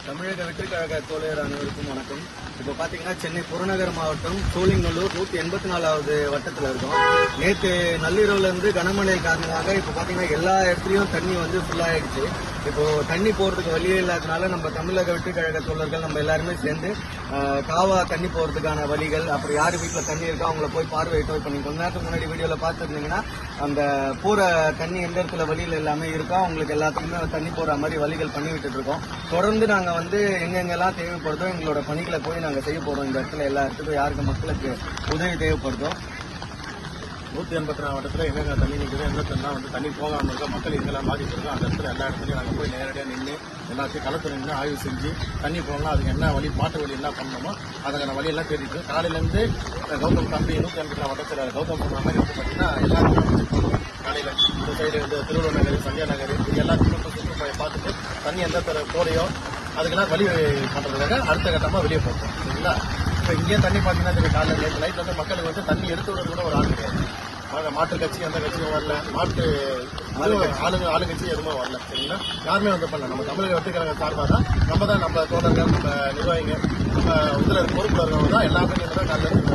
தமிழக வெற்றிக் கழக தோழர் அனைவருக்கும் வணக்கம். இப்போ பாத்தீங்கன்னா சென்னை புறநகர் மாவட்டம் சோழிங்கநல்லூர் 184வது வட்டத்தில் இருக்கோம். நேற்று நள்ளிரவுல இருந்து கனமழை காரணமாக இப்போ பாத்தீங்கன்னா எல்லா இடத்துலயும் தண்ணி வந்து ஃபுல்லாயிடுச்சு. இப்போ தண்ணி போறதுக்கு வழியே இல்லாதனால நம்ம தமிழக வெற்றிக் கழக தோழர்கள் நம்ம எல்லாருமே சேர்ந்து காவா தண்ணி போறதுக்கான வழிகள், அப்புறம் யார் வீட்டுல தண்ணி இருக்கோ அவங்கள போய் பார்வையிட்டோம். இப்போ நீங்க கொஞ்ச நேரத்துக்கு முன்னாடி வீடியோல பார்த்துருந்தீங்கன்னா அந்த போற தண்ணி எந்த இடத்துல வழியில எல்லாமே இருக்கோ அவங்களுக்கு எல்லாத்துக்குமே தண்ணி போற மாதிரி வழிகள் பண்ணி விட்டுட்டு இருக்கோம். தொடர்ந்து நாங்க வந்து எங்கெங்கெல்லாம் தேவைப்படுதோ எங்களோட பணிகளை போய் நாங்க செய்ய போறோம். இந்த இடத்துல எல்லா இடத்துக்கும் யாருக்கு மக்களுக்கு உதவி தேவைப்படுதோ 184 வட்டத்தில் எங்கெங்க தண்ணி நிற்குது, எந்த இடத்துல வந்து தண்ணி போகாமல் இருக்கோ, மக்கள் எங்கெல்லாம் பாதிப்பு இருக்கோ அந்த இடத்துல எல்லா இடத்துலையும் நாங்கள் போய் நேரடியாக நின்று எல்லாத்தையும் களத்தில் நின்று ஆய்வு செஞ்சு தண்ணி போகலாம், அதுக்கு என்ன வழி, மாற்று வழி என்ன பண்ணணுமோ அதுக்கான வழியெல்லாம் தேடிட்டு காலையிலேருந்து கௌதம் தம்பி 184 வட்டத்தில் கௌதம் சொன்ன மாதிரி வந்து பார்த்தீங்கன்னா எல்லாருமே காலையில் இந்த சைடு இந்த திருவள்ளுவர் நகர், சந்தியா நகர் இது எல்லாத்துக்கும் சுற்றுப்பய பார்த்துட்டு தண்ணி எந்த போலையோ அதுக்கெல்லாம் வழி பண்ணுறதுக்காக அடுத்த கட்டமாக வெளியே போட்டோம். சரிங்களா? இப்போ இங்கேயே தண்ணி பார்த்தீங்கன்னா காலையில் நேற்று நைட்டில் வந்து மக்களுக்கு வந்து தண்ணி எடுத்து விடுறது கூட ஒரு ஆள் கிடையாது. மாற்று கட்சி அந்த கட்சியும் வரல, மாற்று ஆளுங்கட்சி எதுவுமே வரல. சரிங்களா? யாருமே வந்து பண்ணல. நம்ம தமிழக வெற்றிக் கழக சார்பாக தான் நம்ம தோழர்கள், நம்ம நிர்வாகிகள், நம்ம இதில் பொறுப்பில் இருக்கவங்க தான் எல்லாமே தான் காலையில்